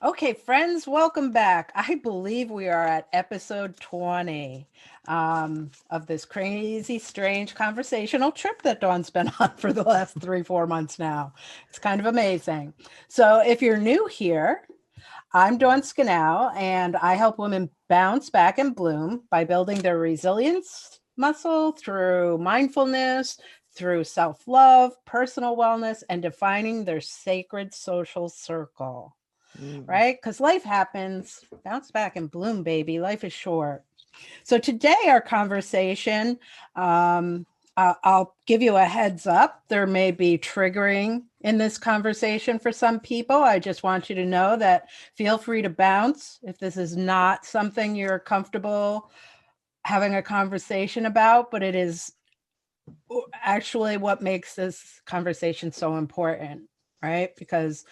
Okay, friends, welcome back. I believe we are at episode 20 of this crazy, strange conversational trip that Dawn's been on for the last 3, 4 months now. It's kind of amazing. So, if you're new here, I'm Dawn Scannell, and I help women bounce back and bloom by building their resilience muscle through mindfulness, through self love, personal wellness, and defining their sacred social circle, Mm. right? Because life happens, bounce back and bloom, baby. Life is short. So today, our conversation, I'll give you a heads up. There may be triggering in this conversation for some people. I just want you to know that feel free to bounce if this is not something you're comfortable having a conversation about, but it is actually what makes this conversation so important, right? Because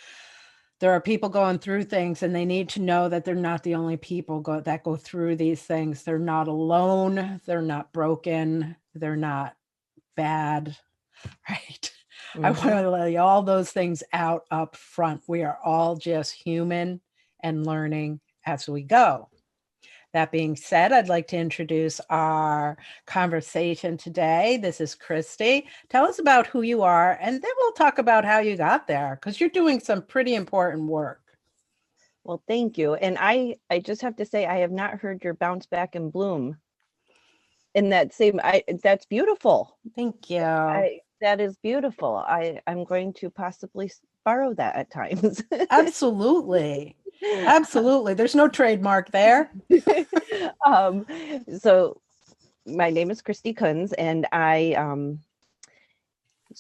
there are people going through things and they need to know that they're not the only people that go through these things. They're not alone. They're not broken. They're not bad, right? I want Mm-hmm. to lay all those things out up front. We are all just human and learning as we go. That being said, I'd like to introduce our conversation today. This is Khriste. Tell us about who you are, and then we'll talk about how you got there, because you're doing some pretty important work. Well, thank you. And I just have to say, I have not heard your bounce back and bloom in that same. That's beautiful. Thank you. That is beautiful. I'm going to possibly borrow that at times. Absolutely. Absolutely. There's no trademark there. um, so my name is Khriste Kunz, and I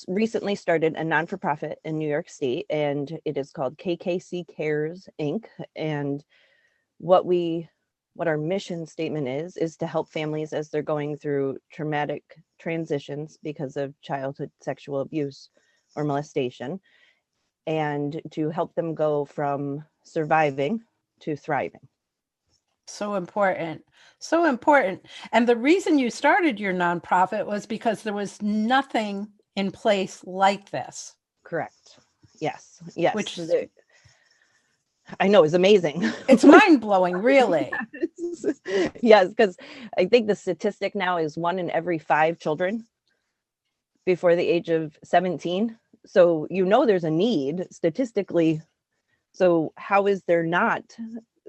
recently started a non-for-profit in New York State, and it is called KKC Cares Inc. And what we what our mission statement is to help families as they're going through traumatic transitions because of childhood sexual abuse or molestation, and to help them go from surviving to thriving. So important. So important. And the reason you started your nonprofit was because there was nothing in place like this, Correct. Yes. Yes. which I know, it's amazing. it's mind blowing, really. Yes, because I think the statistic now is 1 in every 5 children before the age of 17. So there's a need statistically. So how is there not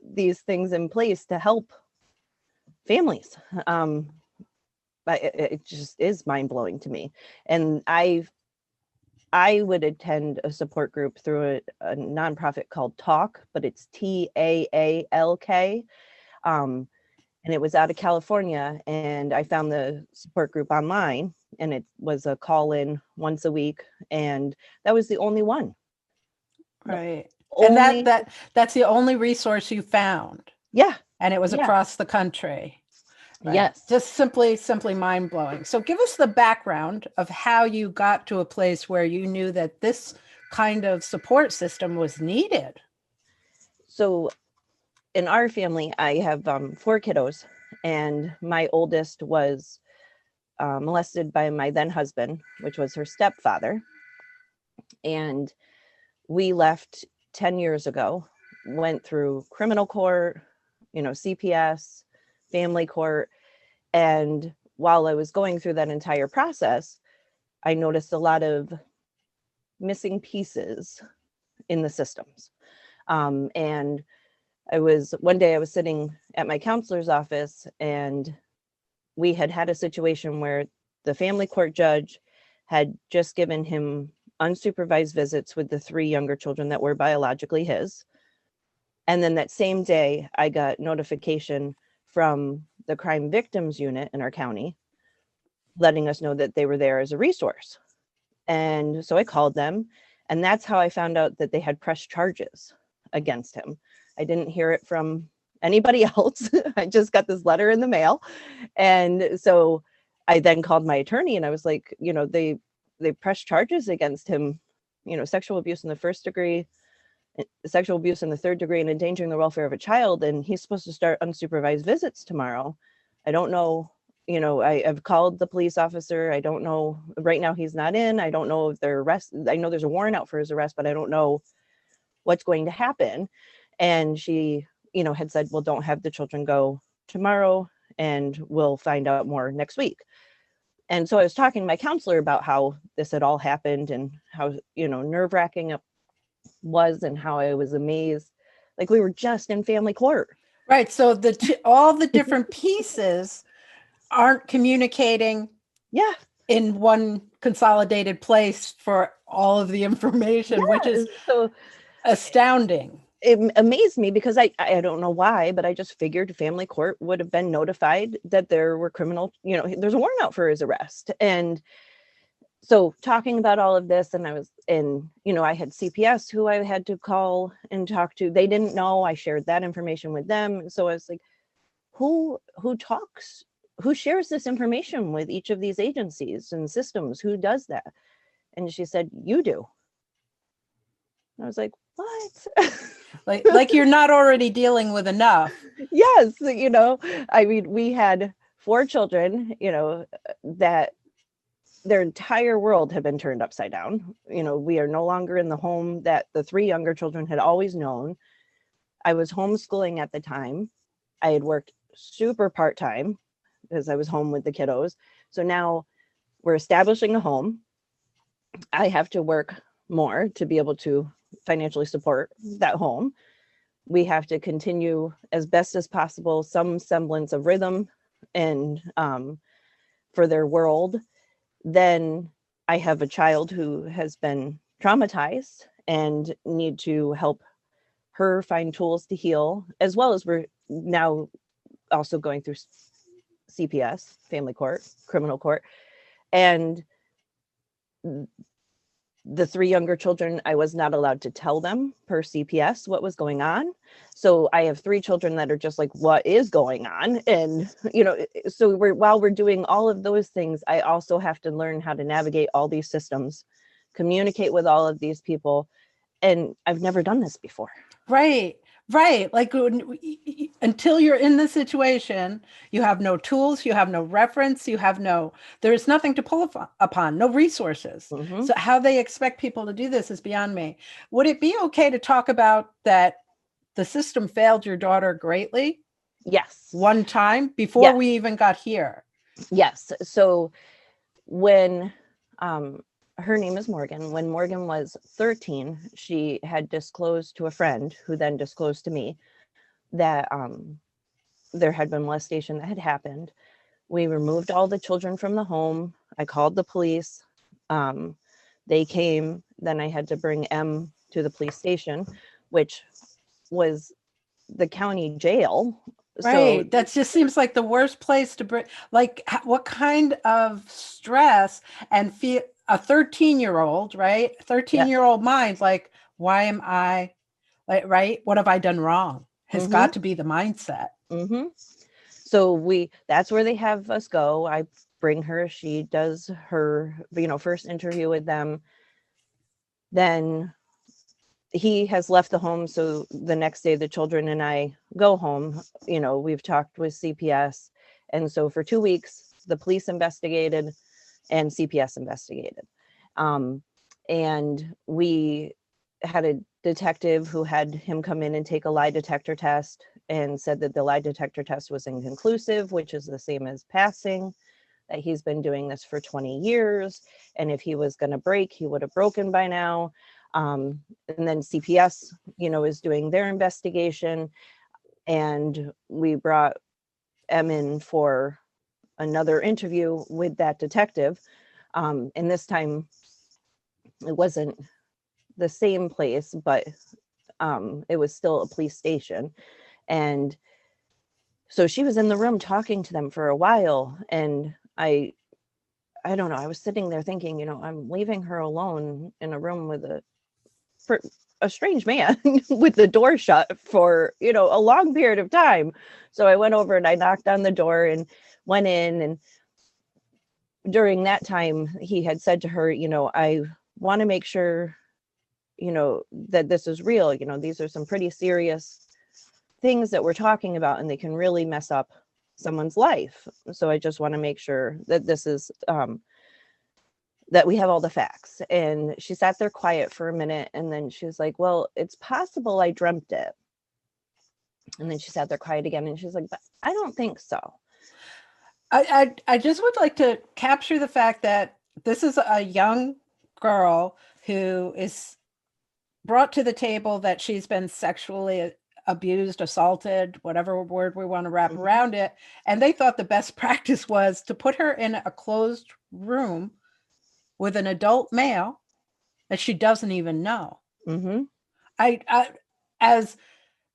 these things in place to help families? But it just is mind blowing to me. And I would attend a support group through a nonprofit called Talk, but it's TAALK. And it was out of California. And I found the support group online, and it was a call in once a week. And that was the only one. The Right. And only, that's the only resource you found. yeah, And it was yeah, across the country. Right. yes. Just simply mind blowing. So give us the background of how you got to a place where you knew that this kind of support system was needed. So in our family, I have 4 kiddos, and my oldest was molested by my then husband, which was her stepfather. And we left 10 years ago, went through criminal court, CPS, family court. And while I was going through that entire process, I noticed a lot of missing pieces in the systems. And one day I was sitting at my counselor's office, and we had a situation where the family court judge had just given him unsupervised visits with the 3 younger children that were biologically his. And then that same day, I got notification from the crime victims unit in our county, letting us know that they were there as a resource. And so I called them, and that's how I found out that they had pressed charges against him. I didn't hear it from anybody else. I just got this letter in the mail. And so I then called my attorney, and I was like, they pressed charges against him, sexual abuse in the 1st degree, sexual abuse in the 3rd degree, and endangering the welfare of a child. And he's supposed to start unsupervised visits tomorrow. I don't know. I've called the police officer. I don't know. Right now he's not in. I don't know if they're arrested. I know there's a warrant out for his arrest, but I don't know what's going to happen. And she, had said, well, don't have the children go tomorrow, and we'll find out more next week. And so I was talking to my counselor about how this had all happened and how, nerve-wracking it was, and how I was amazed. Like, we were just in family court. Right. So all the different pieces aren't communicating in one consolidated place for all of the information, which is so astounding. It amazed me because I don't know why, but I just figured family court would have been notified that there were criminal, there's a warrant out for his arrest. And so talking about all of this, and I had CPS who I had to call and talk to. They didn't know. I shared that information with them. So I was like, who shares this information with each of these agencies and systems? Who does that? And she said, you do. I was like, what? like you're not already dealing with enough. Yes. I mean, we had 4 children, that their entire world had been turned upside down. We are no longer in the home that the 3 younger children had always known. I was homeschooling at the time. I had worked super part-time because I was home with the kiddos. So now we're establishing a home. I have to work more to be able to financially support that home. We have to continue as best as possible some semblance of rhythm and for their world. Then I have a child who has been traumatized and need to help her find tools to heal, as well as we're now also going through CPS, family court, criminal court. And the 3 younger children, I was not allowed to tell them per CPS what was going on. So I have 3 children that are just like, what is going on? And, so while we're doing all of those things, I also have to learn how to navigate all these systems, communicate with all of these people. And I've never done this before. Right. Like until you're in the situation, you have no tools, you have no reference, there is nothing to pull upon, no resources. Mm-hmm. So how they expect people to do this is beyond me. Would it be okay to talk about that the system failed your daughter greatly? Yes. One time before we even got here? Yes. So when her name is Morgan. When Morgan was 13, she had disclosed to a friend who then disclosed to me that there had been molestation that had happened. We removed all the children from the home. I called the police. They came. Then I had to bring M to the police station, which was the county jail. Right. That just seems like the worst place to bring, like, what kind of stress and feel a 13-year-old, right? 13-year-old mind, like, why am I, like, right? What have I done wrong? Has got to be the mindset. Mm-hmm. So that's where they have us go. I bring her, she does her, first interview with them. Then he has left the home. So the next day, the children and I go home. We've talked with CPS. And so for 2 weeks, the police investigated and CPS investigated. And we had a detective who had him come in and take a lie detector test and said that the lie detector test was inconclusive, which is the same as passing, that he's been doing this for 20 years. And if he was going to break, he would have broken by now. And then CPS, is doing their investigation, and we brought Em in for another interview with that detective. And this time it wasn't the same place, but it was still a police station. And so she was in the room talking to them for a while. And I don't know, I was sitting there thinking, I'm leaving her alone in a room with a strange man with the door shut for, a long period of time. So I went over and I knocked on the door and went in. And during that time, he had said to her, I want to make sure, that this is real. These are some pretty serious things that we're talking about, and they can really mess up someone's life. So I just want to make sure that this is, that we have all the facts. And she sat there quiet for a minute, and then she was like, well, it's possible I dreamt it. And then she sat there quiet again, and she's like, but I don't think so. I just would like to capture the fact that this is a young girl who is brought to the table that she's been sexually abused, assaulted, whatever word we want to wrap around it. And they thought the best practice was to put her in a closed room with an adult male that she doesn't even know. As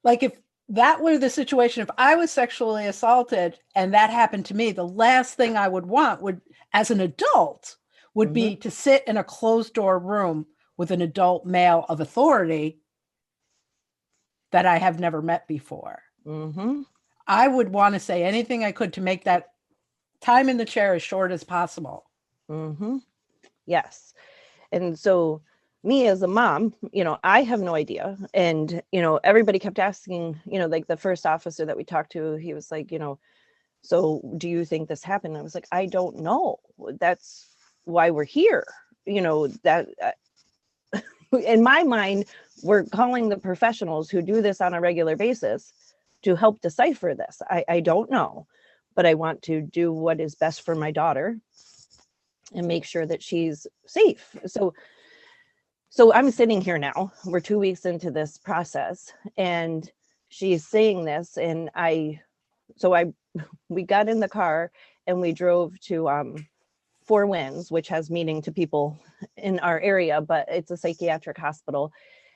like, if that were the situation, if I was sexually assaulted and that happened to me, the last thing I would want would, as an adult, would be to sit in a closed door room with an adult male of authority that I have never met before. I would want to say anything I could to make that time in the chair as short as possible. Yes. And so me as a mom, I have no idea. And, everybody kept asking, like the first officer that we talked to, he was like, so do you think this happened? I was like, I don't know. That's why we're here. That in my mind, we're calling the professionals who do this on a regular basis to help decipher this. I don't know, but I want to do what is best for my daughter and make sure that she's safe. So I'm sitting here now, we're 2 weeks into this process, and she's saying this, and we got in the car and we drove to Four Winds, which has meaning to people in our area, but it's a psychiatric hospital.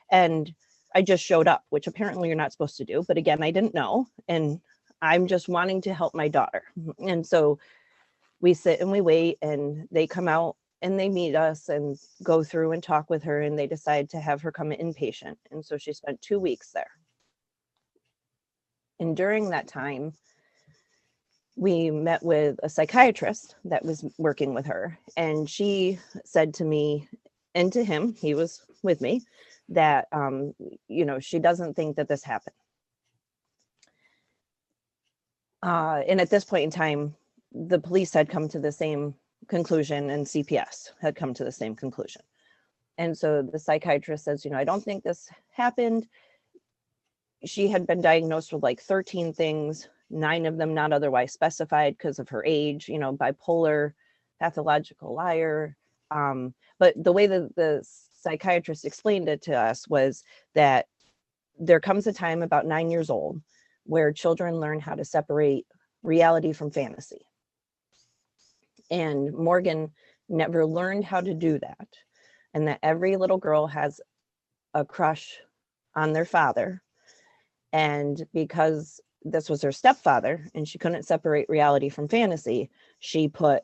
And I just showed up, which apparently you're not supposed to do. But again, I didn't know. And I'm just wanting to help my daughter. And so we sit and we wait, and they come out and they meet us and go through and talk with her, and they decide to have her come inpatient. And so she spent 2 weeks there. And during that time, we met with a psychiatrist that was working with her, and she said to me and to him, he was with me, that she doesn't think that this happened. And at this point in time, the police had come to the same conclusion, and CPS had come to the same conclusion. And so the psychiatrist says, I don't think this happened. She had been diagnosed with like 13 things, 9 of them not otherwise specified because of her age, bipolar, pathological liar. But the way that the psychiatrist explained it to us was that there comes a time about 9 years old where children learn how to separate reality from fantasy. And Morgan never learned how to do that. And that every little girl has a crush on their father. And because this was her stepfather and she couldn't separate reality from fantasy, she put,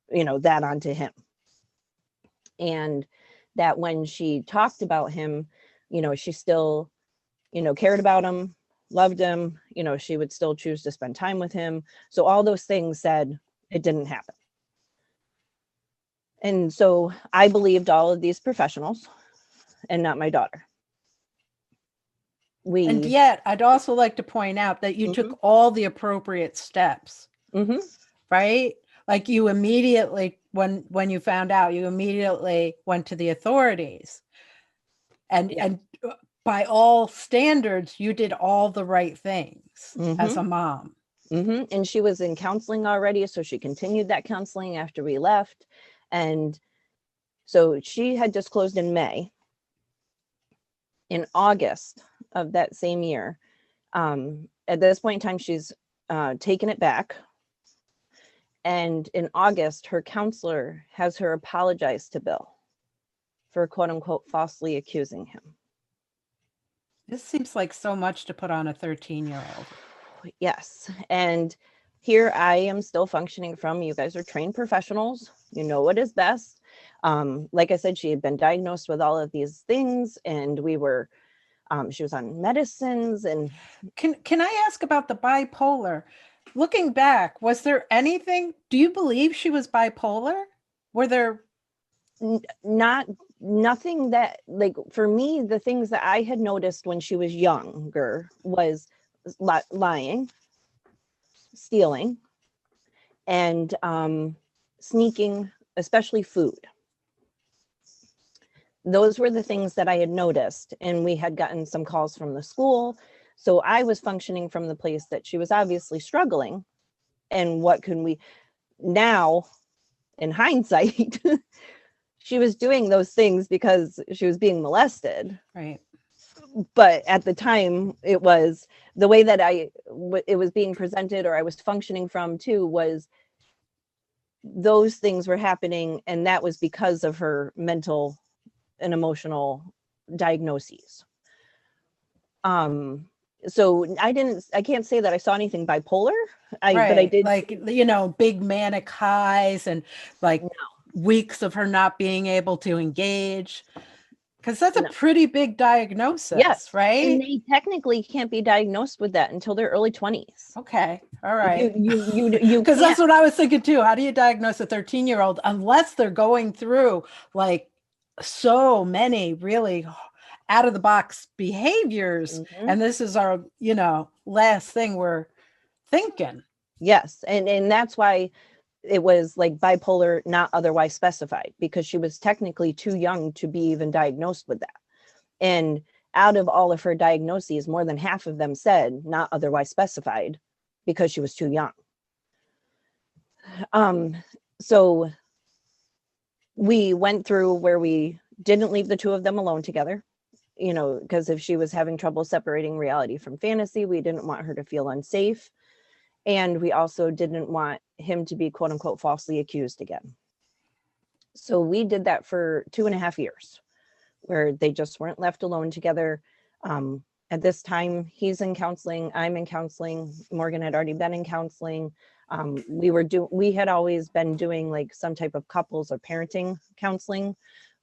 that onto him. And that when she talked about him, she still, cared about him, loved him, she would still choose to spend time with him. So all those things said it didn't happen. And so I believed all of these professionals and not my daughter. And yet I'd also like to point out that you took all the appropriate steps, right? Like you immediately, when you found out, you immediately went to the authorities, and by all standards, you did all the right things as a mom. And she was in counseling already, so she continued that counseling after we left. And so she had disclosed in May. In August of that same year, at this point in time, she's taken it back. And in August, her counselor has her apologize to Bill for quote unquote falsely accusing him. This seems like so much to put on a 13-year-old. Yes. And here I am still functioning from, you guys are trained professionals. You know what is best. Like I said, she had been diagnosed with all of these things, and we were, she was on medicines. And can I ask about the bipolar? Looking back, was there anything, do you believe she was bipolar? Were there nothing that, like, for me, the things that I had noticed when she was younger was lying, stealing, and sneaking, especially food. Those were the things that I had noticed. And we had gotten some calls from the school So I was functioning from the place that she was obviously struggling. And what can we now, in hindsight, she was doing those things because she was being molested. Right. But at the time, it was the way that it was being presented, or I was functioning from too, was those things were happening. And that was because of her mental and emotional diagnoses. So I can't say that I saw anything bipolar. But I did, like, you know, big manic highs and like weeks of her not being able to engage. Because that's a pretty big diagnosis, yes, right? and they technically can't be diagnosed with that until their early 20s. Okay, all right. You Because that's what I was thinking too. How do you diagnose a 13-year-old unless they're going through like so many really out of the box behaviors? And this is our, you know, last thing we're thinking. Yes, and that's why it was like bipolar, not otherwise specified, because she was technically too young to be even diagnosed with that. And out of all of her diagnoses, more than half of them said not otherwise specified because she was too young. So we went through where we didn't leave the two of them alone together, you know, because if she was having trouble separating reality from fantasy, we didn't want her to feel unsafe. And we also didn't want him to be, quote unquote, falsely accused again. So we did that for 2.5 years, where they just weren't left alone together. At this time, he's in counseling, I'm in counseling. Morgan had already been in counseling. We had always been doing like some type of couples or parenting counseling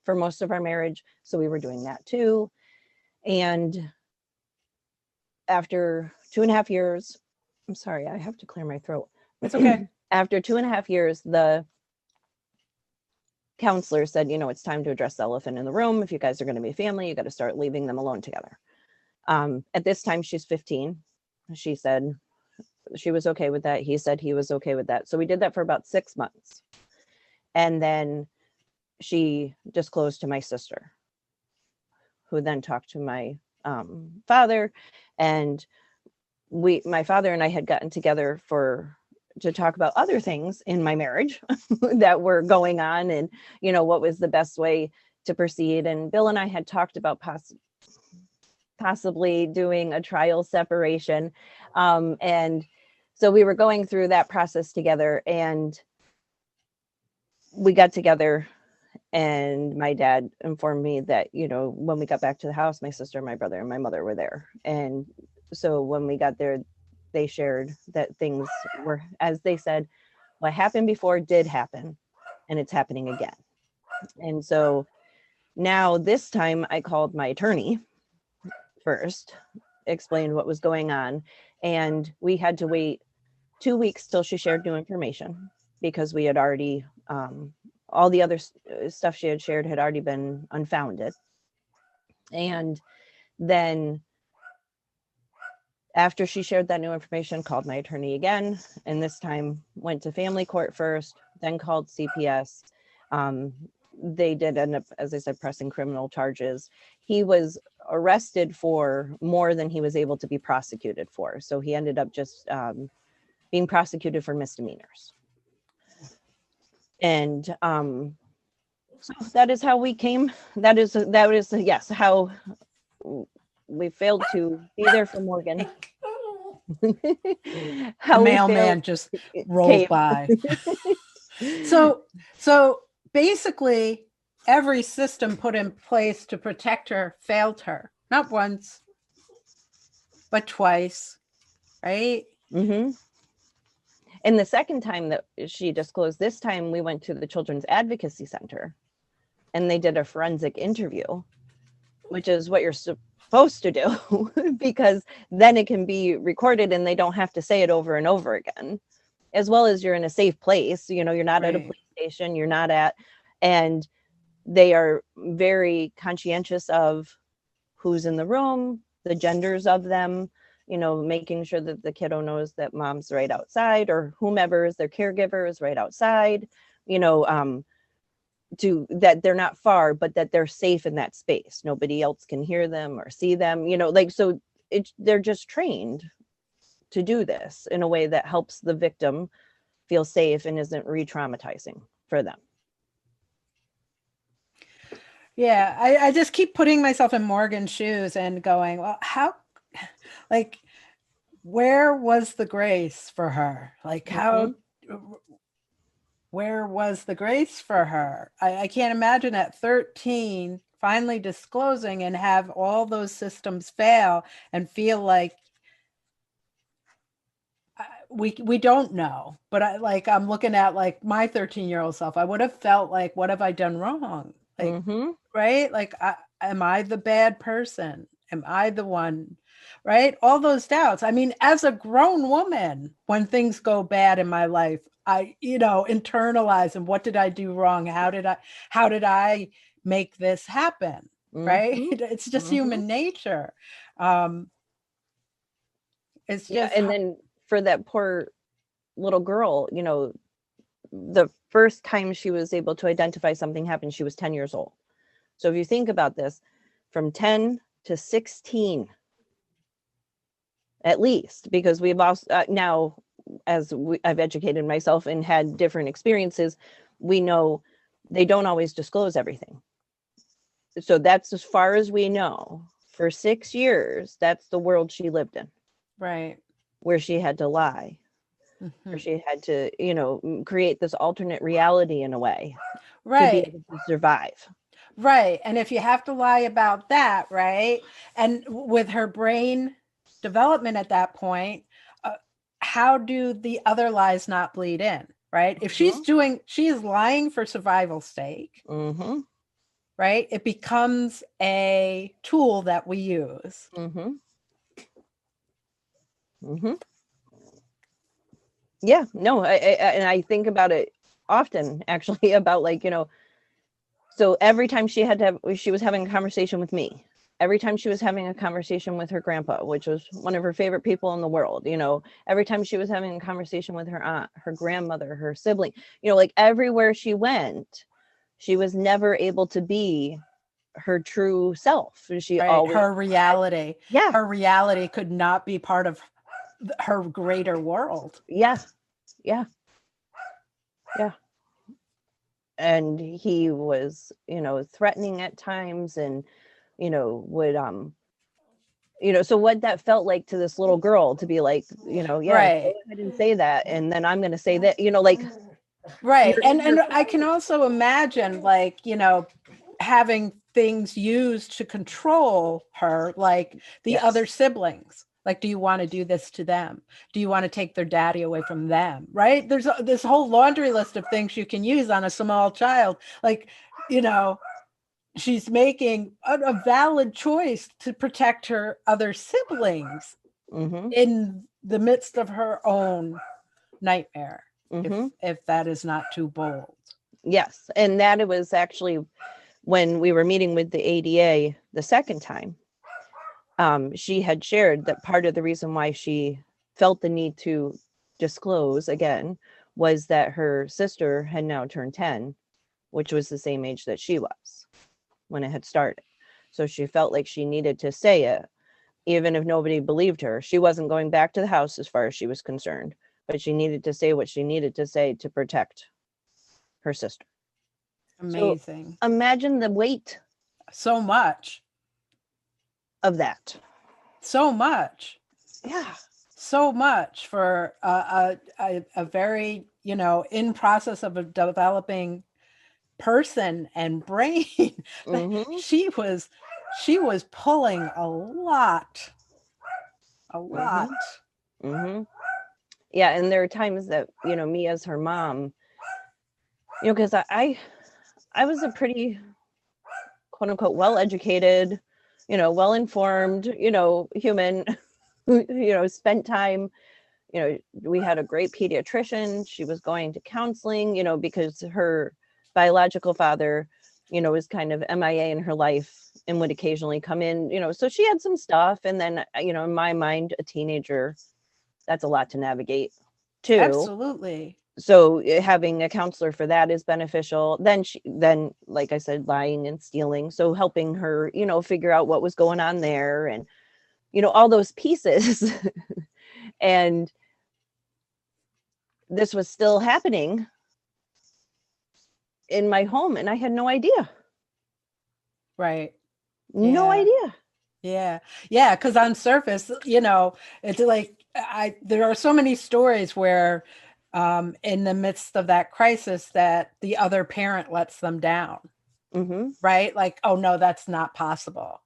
for most of our marriage. So we were doing that too. And after 2.5 years, I'm sorry, I have to clear my throat. It's okay. After 2.5 years, the counselor said, you know, it's time to address the elephant in the room. If you guys are going to be a family, you got to start leaving them alone together. At this time, she's 15. She said she was okay with that. He said he was okay with that. So we did that for about 6 months. And then she disclosed to my sister, who then talked to my father. And my father and I had gotten together to talk about other things in my marriage that were going on, and, you know, what was the best way to proceed. And Bill and I had talked about possibly doing a trial separation. And so we were going through that process together, and we got together, and my dad informed me that, you know, when we got back to the house, my sister, my brother, and my mother were there. And so when we got there, they shared that things were, as they said, what happened before did happen, and it's happening again. And so now this time I called my attorney first, explained what was going on, and we had to wait 2 weeks till she shared new information, because we had already, all the other stuff she had shared had already been unfounded. And then after she shared that new information, called my attorney again, and this time went to family court first, then called CPS. They did end up, as I said, pressing criminal charges. He was arrested for more than he was able to be prosecuted for. So he ended up just being prosecuted for misdemeanors. And so that is how we came. That is yes, how we failed to be there for Morgan. How the mailman just rolled by. So basically, every system put in place to protect her failed her. Not once, but twice, right? Mm-hmm. And the second time that she disclosed, this time we went to the Children's Advocacy Center, and they did a forensic interview, which is what you're supposed to do, because then it can be recorded and they don't have to say it over and over again, as well as you're in a safe place. You know, you're not at a police station, you're not at, and they are very conscientious of who's in the room, the genders of them, you know, making sure that the kiddo knows that mom's right outside, or whomever is their caregiver is right outside, you know, to that they're not far, but that they're safe in that space. Nobody else can hear them or see them, you know, like, so they're just trained to do this in a way that helps the victim feel safe and isn't re-traumatizing for them. Yeah, I just keep putting myself in Morgan's shoes and going, well, how, like, where was the grace for her? Like, how, where was the grace for her? I can't imagine at 13 finally disclosing and have all those systems fail and feel like we don't know. But I'm looking at like my 13-year-old self. I would have felt like, what have I done wrong? Like, right? Like, am I the bad person? Am I the one? Right? All those doubts. I mean, as a grown woman, when things go bad in my life, I, internalize, and what did I do wrong? How did I make this happen? Right? It's just human nature. It's just, and then for that poor little girl, the first time she was able to identify something happened, she was 10 years old. So if you think about this, from 10 to 16, at least, because we've also now, I've educated myself and had different experiences, we know they don't always disclose everything. So that's as far as we know. For 6 years, that's the world she lived in. Right. Where she had to lie. Where she had to, create this alternate reality in a way. Right. To be able to survive. Right. And if you have to lie about that, right? And with her brain development at that point, how do the other lies not bleed in, right? If she is lying for survival's sake, right? It becomes a tool that we use. Yeah, no, I think about it often, actually, about like, so every time she was having a conversation with me, every time she was having a conversation with her grandpa, which was one of her favorite people in the world, every time she was having a conversation with her aunt, her grandmother, her sibling, like everywhere she went, she was never able to be her true self. She always her reality. Yeah. Her reality could not be part of her greater world. Yeah. And he was, threatening at times, and, would, so what that felt like to this little girl to be like, go ahead and say that, and then I'm going to say that, like. Right. And I can also imagine, like, having things used to control her, like the other siblings. Like, do you want to do this to them? Do you want to take their daddy away from them? Right? There's this whole laundry list of things you can use on a small child. Like, she's making a valid choice to protect her other siblings in the midst of her own nightmare, if that is not too bold. Yes. And that it was actually when we were meeting with the ADA the second time. She had shared that part of the reason why she felt the need to disclose again was that her sister had now turned 10, which was the same age that she was when it had started. So she felt like she needed to say it, even if nobody believed her. She wasn't going back to the house as far as she was concerned, but she needed to say what she needed to say to protect her sister. Amazing. So imagine the weight. So much. Of that. So much. Yeah. So much for a very, in process of a developing person and brain. She was pulling a lot. Yeah. And there are times that, me as her mom, because I was a pretty quote unquote well-educated, well-informed, human, spent time, we had a great pediatrician. She was going to counseling, because her biological father, was kind of MIA in her life and would occasionally come in, so she had some stuff. And then, in my mind, a teenager, that's a lot to navigate too. Absolutely. So having a counselor for that is beneficial. Then, like I said, lying and stealing. So helping her, figure out what was going on there. And, all those pieces. And this was still happening in my home, and I had no idea. Right. No idea. Yeah. Yeah. Because on surface, it's like there are so many stories where in the midst of that crisis that the other parent lets them down. Mm-hmm. Right. Like, oh, no, that's not possible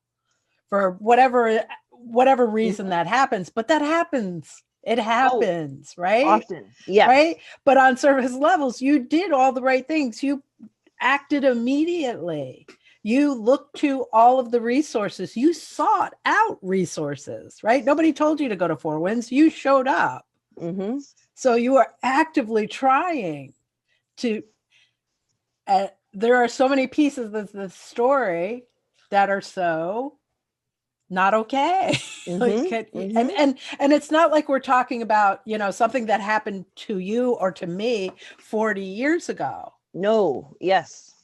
for whatever reason that happens. But that happens. It happens. Right. Often. Yes. Right. But on surface levels, you did all the right things. You acted immediately. You looked to all of the resources. You sought out resources, right? Nobody told you to go to Four Winds. You showed up. Mm-hmm. So you are actively trying to, there are so many pieces of the story that are so not okay. Mm-hmm. And it's not like we're talking about, something that happened to you or to me 40 years ago. No. Yes.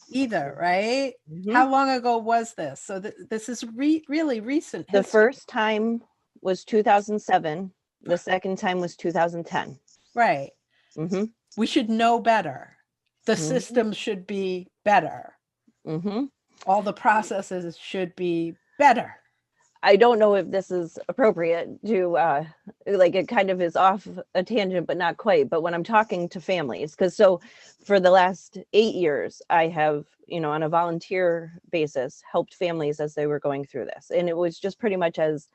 Either, right? Mm-hmm. How long ago was this? So this is really recent history. The first time was 2007. The second time was 2010. Right. Mm-hmm. We should know better. The Mm-hmm. system should be better. Mm-hmm. All the processes should be better. I don't know if this is appropriate to it kind of is off a tangent, but not quite. But when I'm talking to families, so for the last 8 years, I have, on a volunteer basis, helped families as they were going through this. And it was just pretty much as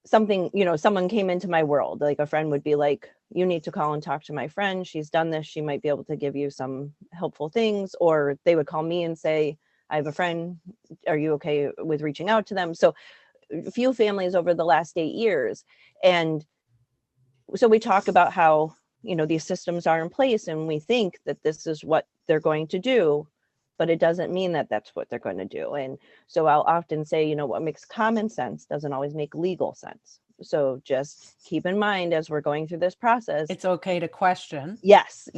something, someone came into my world, like a friend would be like, you need to call and talk to my friend. She's done this. She might be able to give you some helpful things. Or they would call me and say, I have a friend. Are you okay with reaching out to them? So a few families over the last 8 years. And so we talk about how, these systems are in place and we think that this is what they're going to do, but it doesn't mean that that's what they're going to do. And so I'll often say, what makes common sense doesn't always make legal sense. So just keep in mind as we're going through this process, it's okay to question. Yes.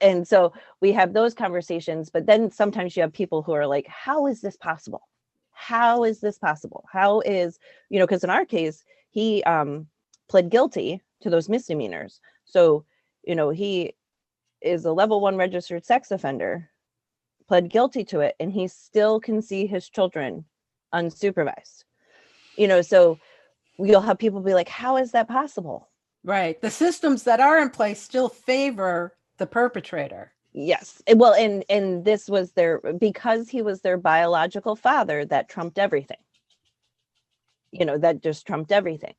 And so we have those conversations, but then sometimes you have people who are like, how is this possible? How is this possible? How is, because in our case, he pled guilty to those misdemeanors. So, he is a level 1 registered sex offender, pled guilty to it, and he still can see his children unsupervised. So you'll have people be like, how is that possible? Right. The systems that are in place still favor the perpetrator. Yes. Well, and this was because he was their biological father, that trumped everything. That just trumped everything.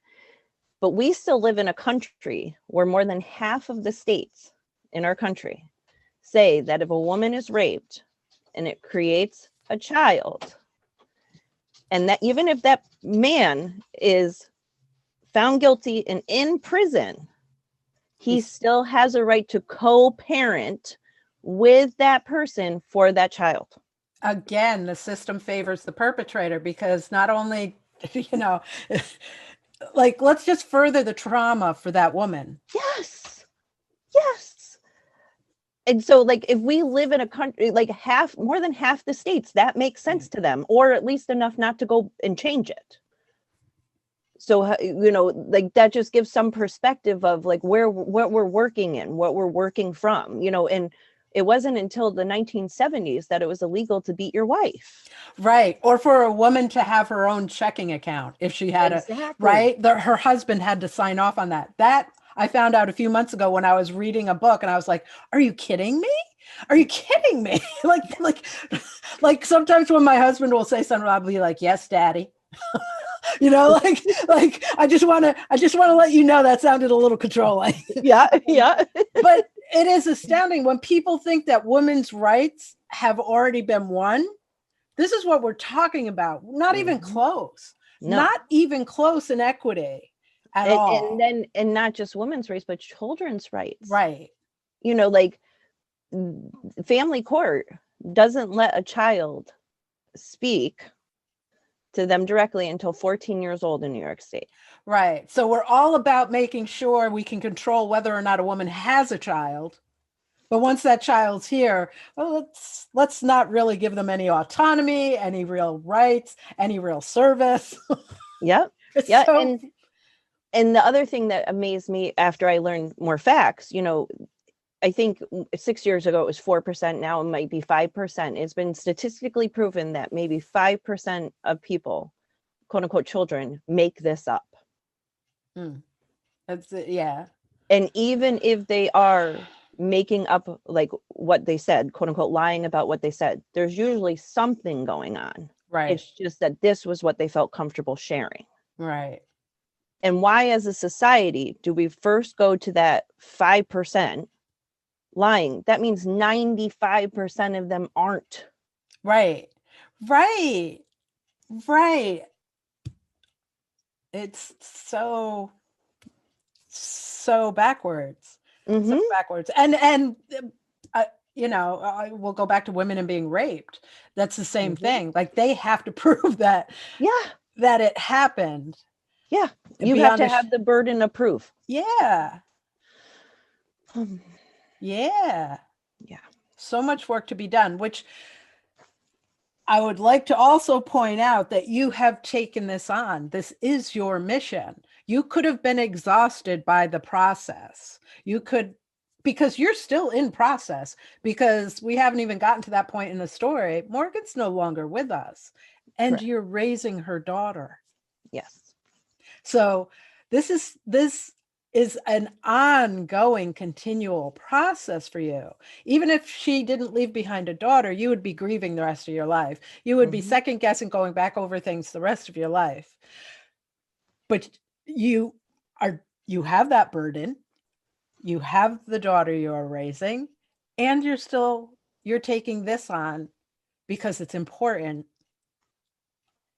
But we still live in a country where more than half of the states in our country say that if a woman is raped and it creates a child, and that even if that man is found guilty and in prison, he still has a right to co-parent with that person for that child. Again, the system favors the perpetrator because not only, like, let's just further the trauma for that woman. Yes. And so, like, if we live in a country, like more than half the states, that makes sense to them, or at least enough not to go and change it. So, like, that just gives some perspective of like what we're working in, what we're working from, and it wasn't until the 1970s that it was illegal to beat your wife. Right. Or for a woman to have her own checking account if she had her husband had to sign off on that. That I found out a few months ago when I was reading a book and I was like, are you kidding me? Are you kidding me? like sometimes when my husband will say something, I'll be like, yes, daddy. like I just want to let you know that sounded a little controlling. Yeah. But it is astounding when people think that women's rights have already been won. This is what we're talking about. Not even close. No. Not even close in equity at all. And not just women's rights, but children's rights. Right. Like family court doesn't let a child speak to them directly until 14 years old in New York State. Right. So we're all about making sure we can control whether or not a woman has a child. But once that child's here, well, let's not really give them any autonomy, any real rights, any real service. Yep. It's Yeah. so And the other thing that amazed me after I learned more facts, I think 6 years ago it was 4%. Now it might be 5%. It's been statistically proven that maybe 5% of people, quote unquote, children, make this up. that's it, yeah. And even if they are making up like what they said, quote unquote, lying about what they said, there's usually something going on. Right. It's just that this was what they felt comfortable sharing. Right. And why, as a society, do we first go to that 5% lying? That means 95% of them aren't. Right. Right. Right. It's so backwards. Mm-hmm. So backwards. And we'll go back to women and being raped. That's the same thing. Like they have to prove that it happened. Yeah. You have to have the burden of proof. Yeah. Yeah. Yeah. So much work to be done, which I would like to also point out that you have taken this on. This is your mission. You could have been exhausted by the process. You could, because you're still in process, because we haven't even gotten to that point in the story. Morgan's no longer with us, and Correct. You're raising her daughter. Yes. So this is an ongoing, continual process for you. Even if she didn't leave behind a daughter, you would be grieving the rest of your life. You would be second guessing, going back over things the rest of your life. But you have that burden. You have the daughter you are raising, and you're taking this on because it's important.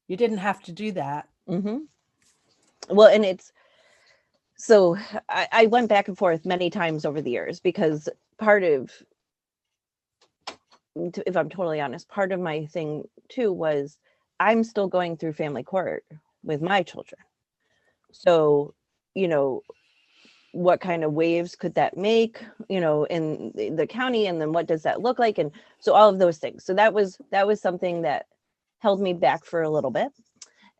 You didn't have to do that. Well, and so I went back and forth many times over the years, because part of, if I'm totally honest, part of my thing too was I'm still going through family court with my children. So, what kind of waves could that make, in the county, and then what does that look like? And so all of those things. So that was something that held me back for a little bit.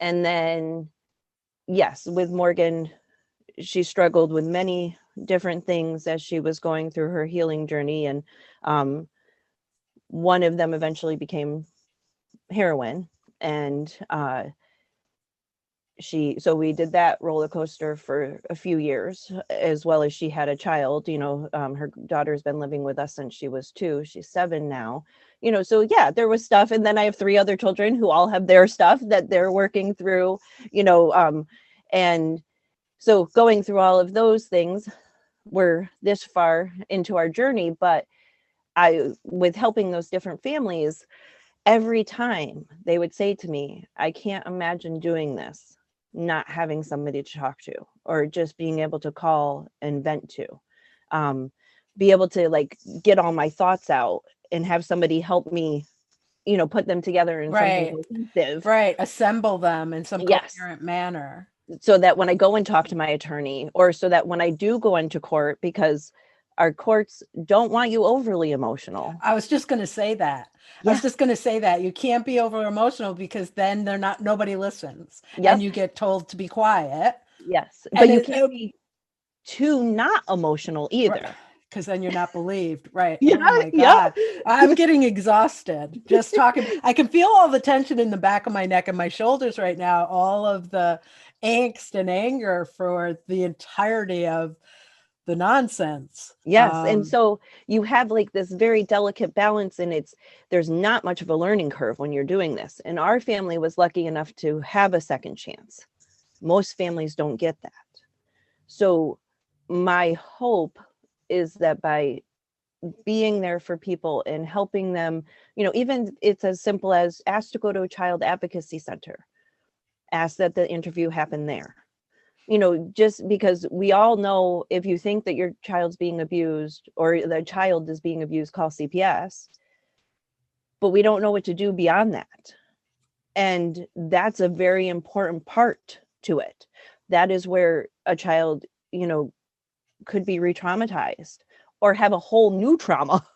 And then, yes, with Morgan, she struggled with many different things as she was going through her healing journey. And one of them eventually became heroin. And so we did that roller coaster for a few years, as well as she had a child. Her daughter's been living with us since she was 2. She's 7 now. So yeah, there was stuff. And then I have 3 other children who all have their stuff that they're working through, and so going through all of those things, we're this far into our journey. But with helping those different families, every time they would say to me, I can't imagine doing this, not having somebody to talk to, or just being able to call and vent to, be able to like get all my thoughts out and have somebody help me, put them together in something cohesive. Right. Assemble them in some coherent manner. So that when I go and talk to my attorney, or so that when I do go into court, because our courts don't want you overly emotional. I was just going to say that. I was just going to say that you can't be over emotional, because then nobody listens, and you get told to be quiet. Yes. But you can't be too not emotional either. Because then you're not believed. Right. Oh my God. I'm getting exhausted just talking. I can feel all the tension in the back of my neck and my shoulders right now, all of the angst and anger for the entirety of the nonsense. Yes. And so you have like this very delicate balance, and there's not much of a learning curve when you're doing this. And our family was lucky enough to have a second chance. Most families don't get that. So my hope is that by being there for people and helping them, even it's as simple as ask to go to a child advocacy center, ask that the interview happen there. Just because we all know, if you think that your child's being abused or the child is being abused, call CPS, but we don't know what to do beyond that. And that's a very important part to it. That is where a child, could be re-traumatized or have a whole new trauma.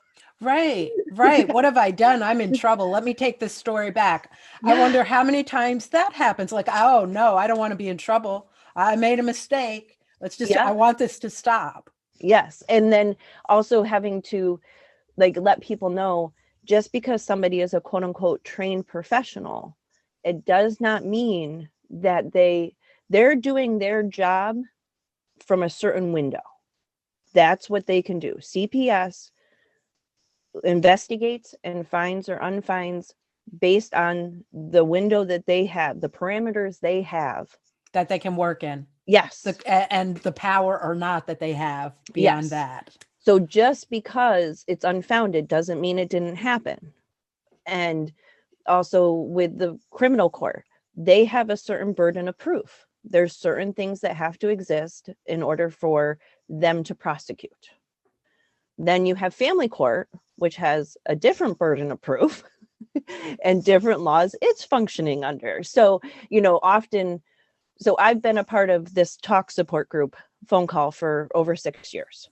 Right, right. What have I done? I'm in trouble. Let me take this story back. I Yeah. wonder how many times that happens. Like, oh no, I don't want to be in trouble. I made a mistake. I Yeah. want this to stop. Yes. And then also having to like let people know, just because somebody is a quote unquote trained professional, it does not mean that they're doing their job from a certain window. That's what they can do. CPS investigates and finds or unfinds based on the window that they have, the parameters they have. That they can work in. Yes. And the power or not that they have beyond Yes. that. So just because it's unfounded doesn't mean it didn't happen. And also with the criminal court, they have a certain burden of proof. There's certain things that have to exist in order for them to prosecute. Then you have family court, which has a different burden of proof and different laws it's functioning under. So, often, so I've been a part of this talk support group phone call for over 6 years.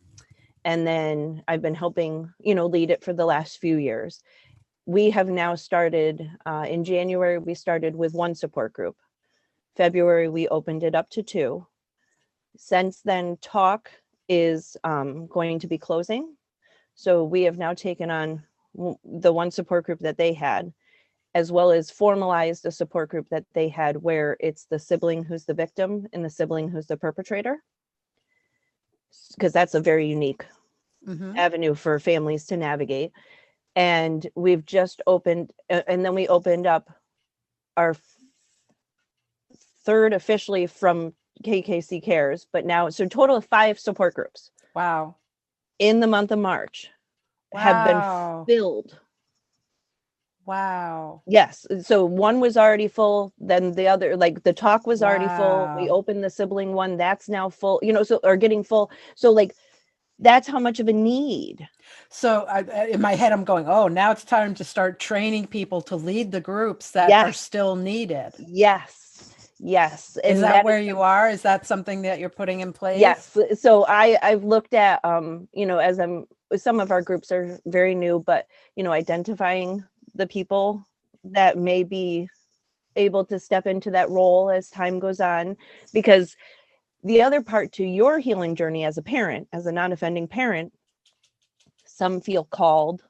And then I've been helping, lead it for the last few years. We have now started, in January, we started with one support group. February, we opened it up to 2. Since then, talk is going to be closing. So we have now taken on the one support group that they had, as well as formalized a support group that they had where it's the sibling who's the victim and the sibling who's the perpetrator. Because that's a very unique avenue for families to navigate. And we've just opened, and then we opened up our third officially from KKC Cares, but now, so a total of 5 support groups. Wow. In the month of March have been filled. Wow. Yes. So one was already full. Then the other, like the talk was already full. We opened the sibling one. That's now full, or getting full. So like, that's how much of a need. So in my head, I'm going, oh, now it's time to start training people to lead the groups that are still needed. Yes. And is that where you are? Is that something that you're putting in place? Yes. So I've looked at, as some of our groups are very new, but, identifying the people that may be able to step into that role as time goes on, because the other part to your healing journey as a parent, as a non-offending parent, some feel called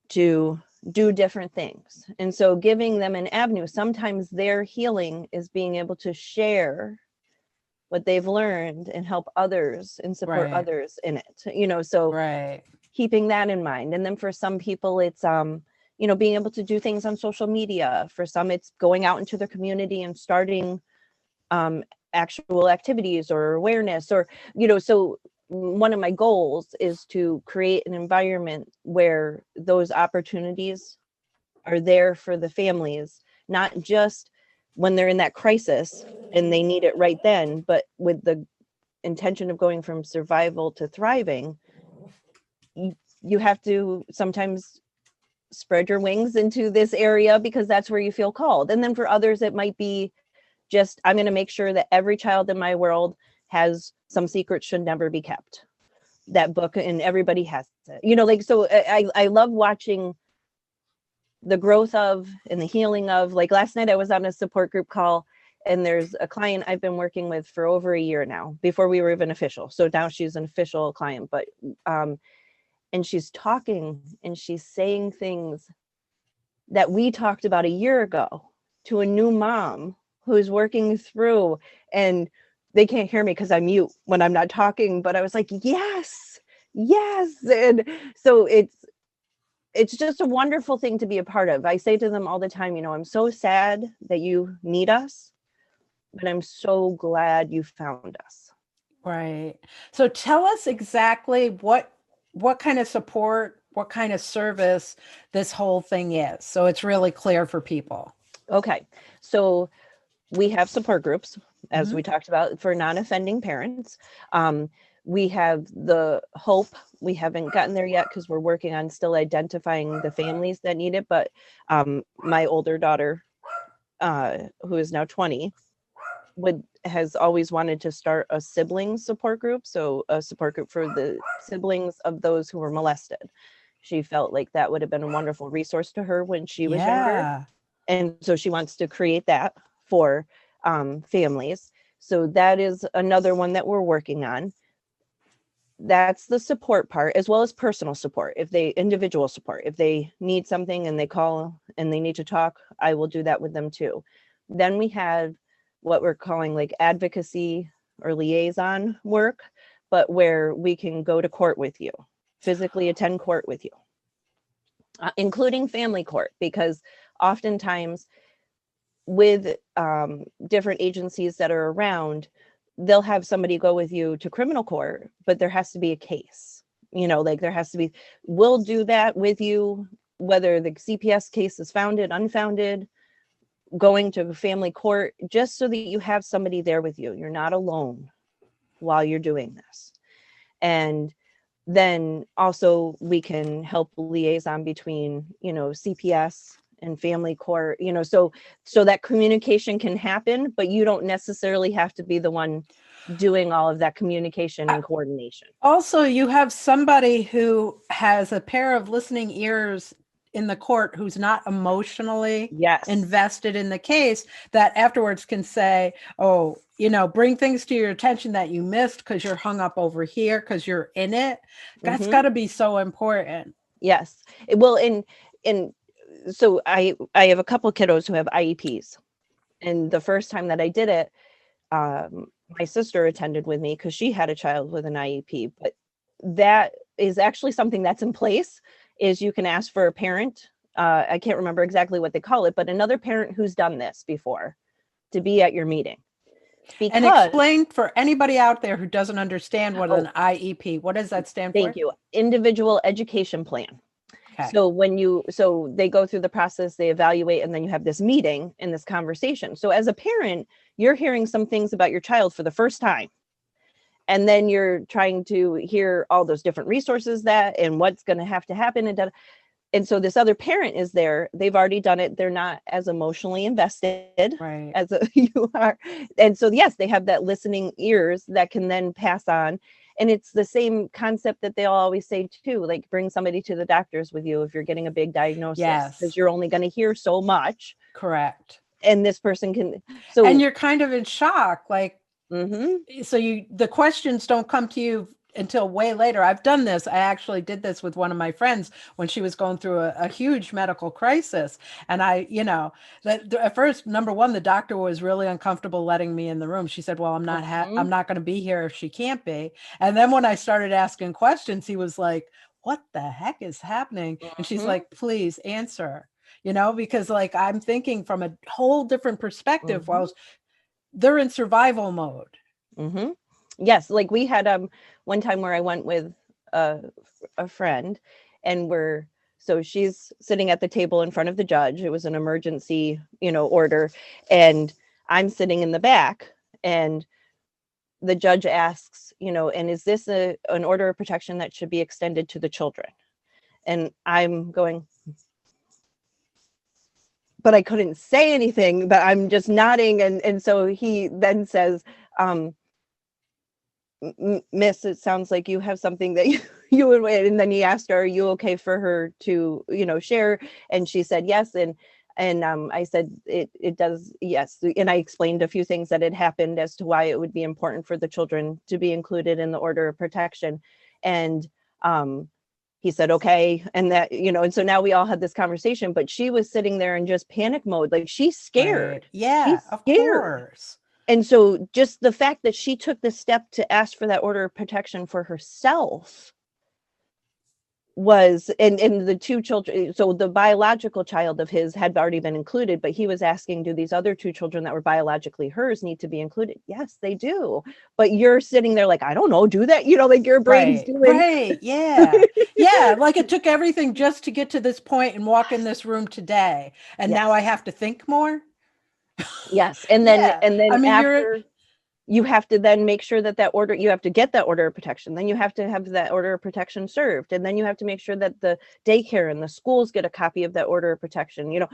to do different things. And so giving them an avenue, sometimes their healing is being able to share what they've learned and help others and support others in it, so keeping that in mind. And then for some people, it's, being able to do things on social media. For some, it's going out into the community and starting actual activities or awareness, or, so one of my goals is to create an environment where those opportunities are there for the families, not just when they're in that crisis and they need it right then, but with the intention of going from survival to thriving. You have to sometimes spread your wings into this area because that's where you feel called. And then for others, it might be just, I'm going to make sure that every child in my world has Some Secrets Should Never Be Kept, that book, and everybody has it, so I love watching the growth of and the healing of. Like last night I was on a support group call, and there's a client I've been working with for over a year now, before we were even official. So now she's an official client, but and she's talking and she's saying things that we talked about a year ago to a new mom who's working through, and they can't hear me because I mute when I'm not talking, but I was like, yes. And so it's just a wonderful thing to be a part of. I say to them all the time, I'm so sad that you need us, but I'm so glad you found us. Right. So tell us exactly what kind of support, what kind of service this whole thing is, so it's really clear for people. Okay. So we have support groups, as we talked about, for non-offending parents. We have the Hope. We haven't gotten there yet because we're working on still identifying the families that need it. But my older daughter, who is now 20, has always wanted to start a sibling support group. So a support group for the siblings of those who were molested. She felt like that would have been a wonderful resource to her when she was younger. Yeah. And so she wants to create that for families. So that is another one that we're working on. That's the support part, as well as personal support. Individual support, if they need something and they call and they need to talk, I will do that with them too. Then we have what we're calling like advocacy or liaison work, but where we can go to court with you, physically attend court with you, including family court, because oftentimes with different agencies that are around, they'll have somebody go with you to criminal court, but there has to be a case, like there has to be, we'll do that with you, whether the CPS case is founded, unfounded, going to family court, just so that you have somebody there with you. You're not alone while you're doing this. And then also we can help liaison between, CPS and family court, so that communication can happen, but you don't necessarily have to be the one doing all of that communication and coordination. Also, you have somebody who has a pair of listening ears in the court who's not emotionally invested in the case, that afterwards can say, oh, bring things to your attention that you missed because you're hung up over here because you're in it. That's got to be so important. Yes. Well, in so I have a couple of kiddos who have IEPs, and the first time that I did it, my sister attended with me because she had a child with an IEP. But that is actually something that's in place, is you can ask for a parent. I can't remember exactly what they call it, but another parent who's done this before to be at your meeting. And explain for anybody out there who doesn't understand what an IEP, what does that stand for? Thank you. Individual Education Plan. Okay. So they go through the process, they evaluate, and then you have this meeting and this conversation. So as a parent, you're hearing some things about your child for the first time. And then you're trying to hear all those different resources and what's going to have to happen. And so this other parent is there. They've already done it. They're not as emotionally invested as you are. And so, yes, they have that listening ears that can then pass on. And it's the same concept that they'll always say too, like bring somebody to the doctors with you if you're getting a big diagnosis, because you're only going to hear so much. Correct. And this person can. And you're kind of in shock, like, so the questions don't come to you until way later. I've done this. I actually did this with one of my friends when she was going through a huge medical crisis. And at first, number one, the doctor was really uncomfortable letting me in the room. She said, well, I'm not going to be here if she can't be. And then when I started asking questions, he was like, what the heck is happening? And she's like, please answer, because like, I'm thinking from a whole different perspective while they're in survival mode. Yes. Like we had one time where I went with a friend, and so she's sitting at the table in front of the judge. It was an emergency, order. And I'm sitting in the back, and the judge asks, and is this an order of protection that should be extended to the children? And I'm going, but I couldn't say anything, but I'm just nodding. And so he then says, Miss, it sounds like you have something that you would wait. And then he asked her, are you okay for her to, share? And she said, yes. And I said, it does. Yes. And I explained a few things that had happened as to why it would be important for the children to be included in the order of protection. And, he said, okay. And that, and so now we all had this conversation, but she was sitting there in just panic mode. Like she's scared. Right. Yeah, she's scared. Of course. And so just the fact that she took the step to ask for that order of protection for herself was, and the two children, so the biological child of his had already been included, but he was asking, do these other two children that were biologically hers need to be included? Yes, they do. But you're sitting there like, I don't know, do that? Like your brain's doing. Right. Yeah. Yeah. Like it took everything just to get to this point and walk in this room today. And now I have to think more. Yes. And then, I mean, after you have to then make sure that order, you have to get that order of protection. Then you have to have that order of protection served. And then you have to make sure that the daycare and the schools get a copy of that order of protection,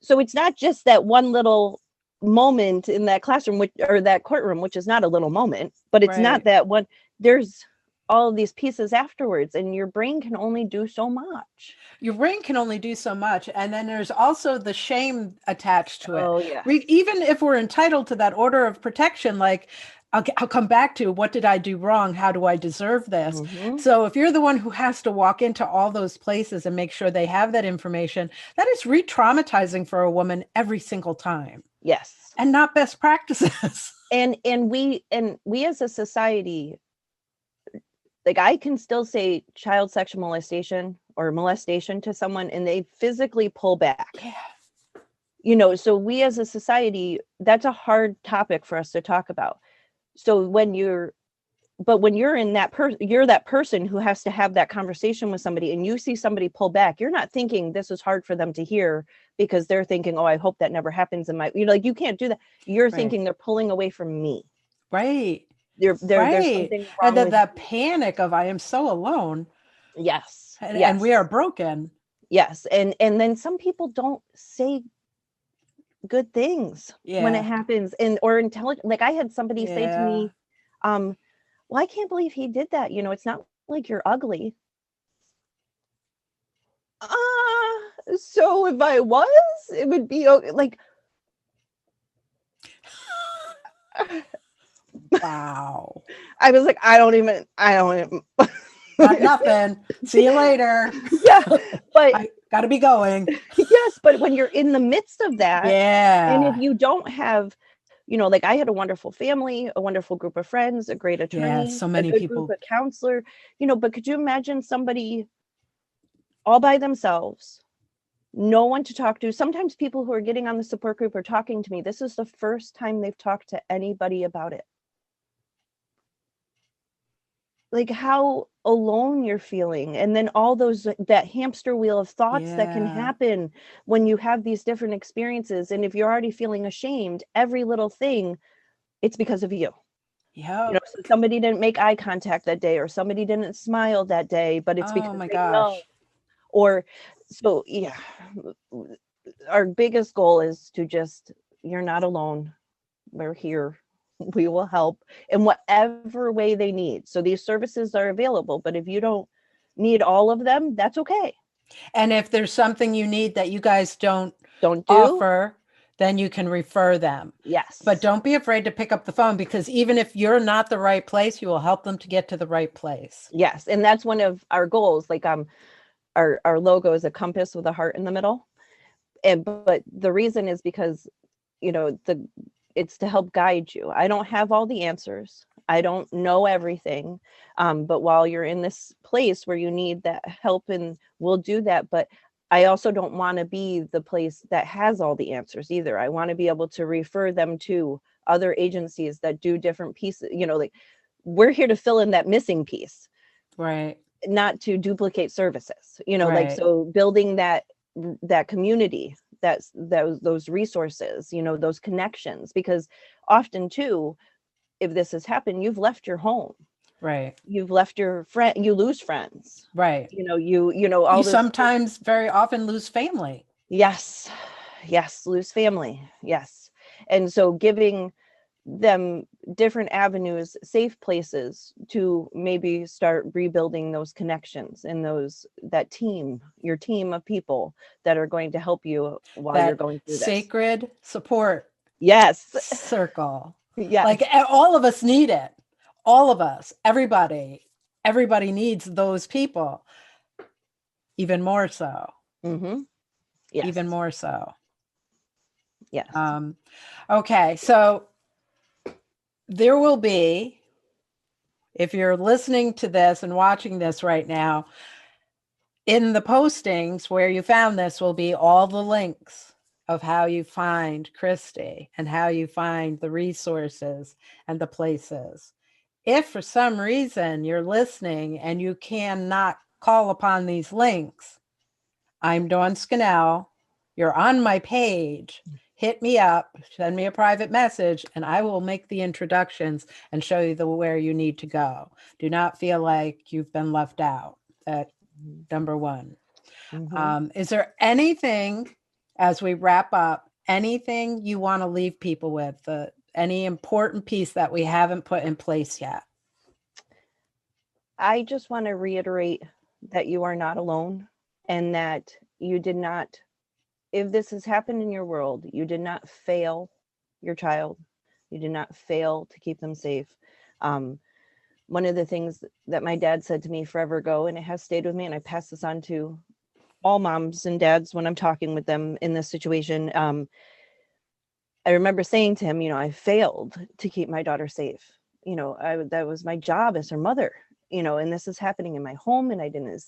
so it's not just that one little moment in that classroom, or that courtroom, which is not a little moment, but it's not that one. There's all of these pieces afterwards, and your brain can only do so much. Your brain can only do so much. And then there's also the shame attached to it. Oh, yeah. Even if we're entitled to that order of protection, like I'll come back to, what did I do wrong? How do I deserve this? So if you're the one who has to walk into all those places and make sure they have that information, that is re-traumatizing for a woman every single time. Yes. And not best practices. And we as a society, like, I can still say child sexual molestation or molestation to someone and they physically pull back. Yeah. You know, so we as a society, that's a hard topic for us to talk about. So when you're in that you're that person who has to have that conversation with somebody, and you see somebody pull back, you're not thinking this is hard for them to hear because they're thinking, oh, I hope that never happens in my, like, you can't do that. You're thinking they're pulling away from me. Right. There's something wrong and with that panic of, I am so alone. Yes. And we are broken. Yes. And then some people don't say good things when it happens, or intelligent. Like, I had somebody say to me, well, I can't believe he did that. You know, it's not like you're ugly. So if I was, it would be okay. Like, wow. I was like, I don't even Got nothing. See you later. Yeah, but I gotta be going. Yes, but when you're in the midst of that, and if you don't have, you know, like, I had a wonderful family, a wonderful group of friends, a great attorney, so many a good people, group of counselor, you know, but could you imagine somebody all by themselves, no one to talk to? Sometimes people who are getting on the support group are talking to me, this is the first time they've talked to anybody about it. Like, how alone you're feeling, and then all that hamster wheel of thoughts that can happen when you have these different experiences. And if you're already feeling ashamed, every little thing, it's because of you. Yeah. You know, so somebody didn't make eye contact that day, or somebody didn't smile that day, but it's because they know. Or so, yeah, our biggest goal is to just, you're not alone. We're here. We will help in whatever way they need. So these services are available, but if you don't need all of them, that's okay. And if there's something you need that you guys don't offer, then you can refer them. Yes. But don't be afraid to pick up the phone, because even if you're not the right place, you will help them to get to the right place. Yes. And that's one of our goals. Like, our logo is a compass with a heart in the middle. But the reason is because, you know, it's to help guide you. I don't have all the answers. I don't know everything. But while you're in this place where you need that help, and we'll do that. But I also don't want to be the place that has all the answers either. I want to be able to refer them to other agencies that do different pieces. You know, like, we're here to fill in that missing piece. Right. Not to duplicate services, you know, like, so building that community, those resources, you know, those connections, because often too, if this has happened, you've left your home, right? You've left your friend, you lose friends, right? You know, you know, all you this, sometimes very often lose family. Yes, lose family. Yes. And so giving them different avenues, safe places to maybe start rebuilding those connections and your team of people that are going to help you while you're going through this sacred support circle. Yes. Like, all of us need it. All of us, everybody needs those people. Even more so. Mm-hmm. Yes. Even more so. Yes. Okay. So there will be, if you're listening to this and watching this right now, in the postings where you found this will be all the links of how you find Khriste and how you find the resources and the places. If for some reason you're listening and you cannot call upon these links, I'm Dawn Scannell. You're on my page. Hit me up, send me a private message, and I will make the introductions and show you where you need to go. Do not feel like you've been left out. That number one. Mm-hmm. Is there anything, as we wrap up, anything you want to leave people with, any important piece that we haven't put in place yet? I just want to reiterate that you are not alone, and that you did not, if this has happened in your world, you did not fail your child. You did not fail to keep them safe. Um, One of the things that my dad said to me forever ago, and it has stayed with me, and I pass this on to all moms and dads when I'm talking with them in this situation. I remember saying to him, I failed to keep my daughter safe. That was my job as her mother, and this is happening in my home, and I didn't,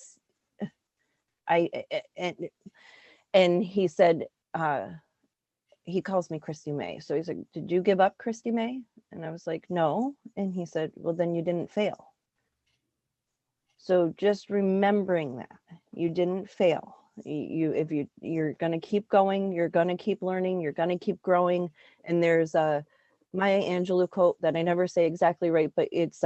I, and he said, he calls me Christy May. So he's like, did you give up, Christy May? And I was like, no. And he said, well, then you didn't fail. So just remembering that you didn't fail. You're going to keep going, you're going to keep learning, you're going to keep growing. And there's a Maya Angelou quote that I never say exactly right, but it's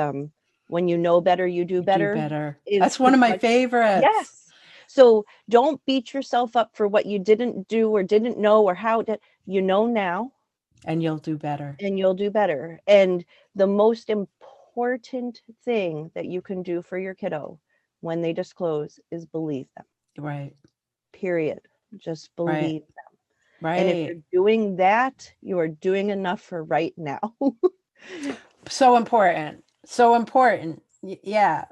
when you know better, you do better. That's one of my favorites. Yes. So don't beat yourself up for what you didn't do or didn't know or how you know now. And you'll do better. And you'll do better. And the most important thing that you can do for your kiddo when they disclose is believe them. Right. Period. Just believe them. Right. And if you're doing that, you are doing enough for right now. So important. So important. Yeah.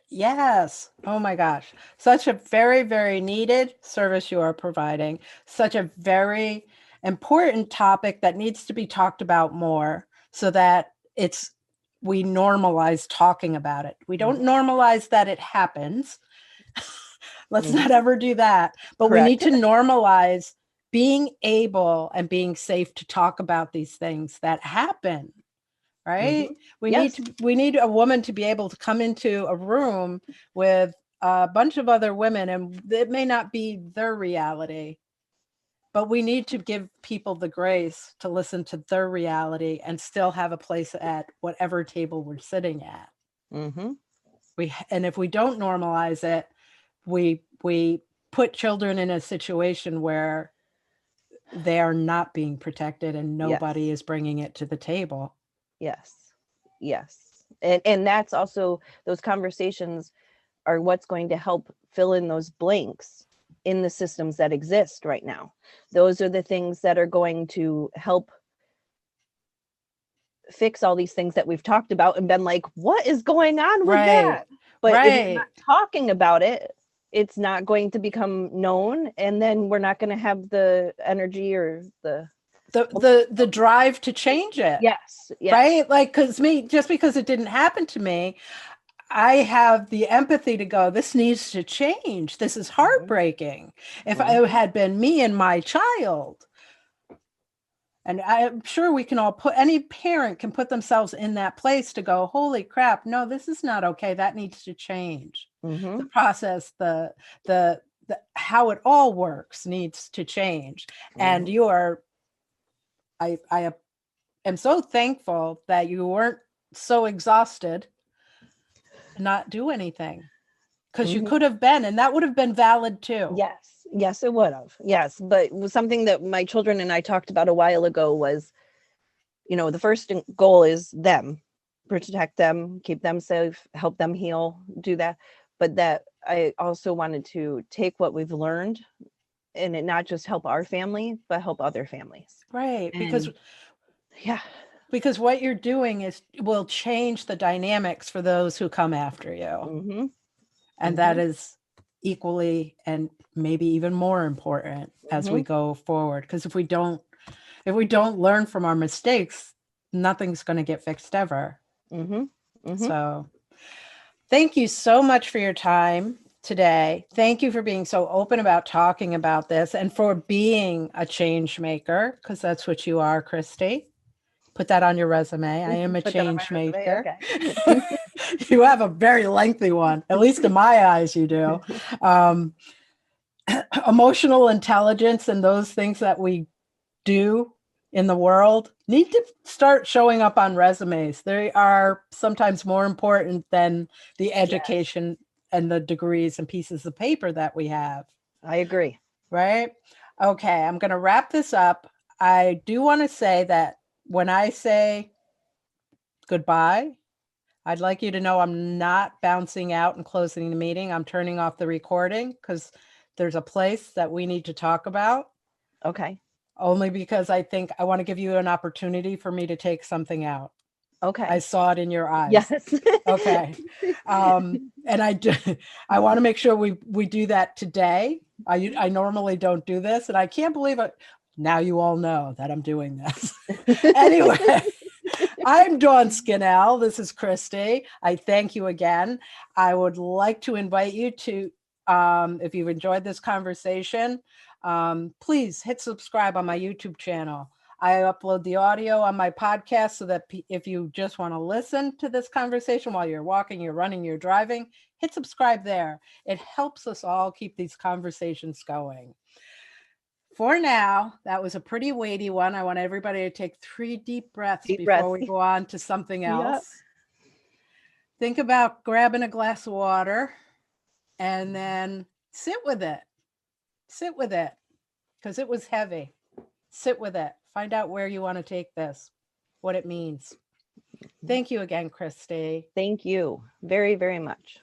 Yes. Oh my gosh. Such a very, very needed service you are providing. Such a very important topic that needs to be talked about more so that we normalize talking about it. We don't normalize that it happens. Let's not ever do that. But Correct. We need to normalize being able and being safe to talk about these things that happen. Right? We need a woman to be able to come into a room with a bunch of other women, and it may not be their reality, but we need to give people the grace to listen to their reality and still have a place at whatever table we're sitting at. And if we don't normalize it, we put children in a situation where they are not being protected and nobody is bringing it to the table. Yes. And that's also, those conversations are what's going to help fill in those blanks in the systems that exist right now. Those are the things that are going to help fix all these things that we've talked about and been like, what is going on with that? But if you're not talking about it, it's not going to become known, and then we're not going to have the energy or the drive to change it. Yes. Right? Like, just because it didn't happen to me, I have the empathy to go, this needs to change. This is heartbreaking. If it had been me and my child, and I'm sure we can all any parent can put themselves in that place to go, holy crap, no, this is not okay. That needs to change. The process, the how it all works needs to change. And I am so thankful that you weren't so exhausted to not do anything, because you could have been, and that would have been valid too. Yes, it would have. Yes. But something that my children and I talked about a while ago was, the first goal is them, protect them, keep them safe, help them heal, do that. But that I also wanted to take what we've learned and it not just help our family, but help other families. Right. Because what you're doing will change the dynamics for those who come after you. And that is equally and maybe even more important as we go forward. Because if we don't learn from our mistakes, nothing's going to get fixed ever. So thank you so much for your time today. Thank you for being so open about talking about this and for being a change maker, because that's what you are, Khriste. Put that on your resume. I am a change maker. Okay. You have a very lengthy one, at least in my eyes, you do. Emotional intelligence and those things that we do in the world need to start showing up on resumes. They are sometimes more important than the education and the degrees and pieces of paper that we have. I agree. Right? Okay, I'm going to wrap this up. I do want to say that when I say goodbye, I'd like you to know I'm not bouncing out and closing the meeting. I'm turning off the recording because there's a place that we need to talk about, Okay. only because I think I want to give you an opportunity for me to take something out. I Okay. saw it in your eyes. Yes. Okay. And I want to make sure we do that today. I normally don't do this, and I can't believe it. Now you all know that I'm doing this. Anyway, I'm Dawn Skinnell. This is Khriste. I thank you again. I would like to invite you to, if you've enjoyed this conversation, please hit subscribe on my YouTube channel. I upload the audio on my podcast so that if you just want to listen to this conversation while you're walking, you're running, you're driving, hit subscribe there. It helps us all keep these conversations going. For now, that was a pretty weighty one. I want everybody to take 3 deep breaths before we go on to something else. Yep. Think about grabbing a glass of water and then sit with it. Sit with it because it was heavy. Sit with it. Find out where you want to take this, what it means. Thank you again, Khriste. Thank you very, very much.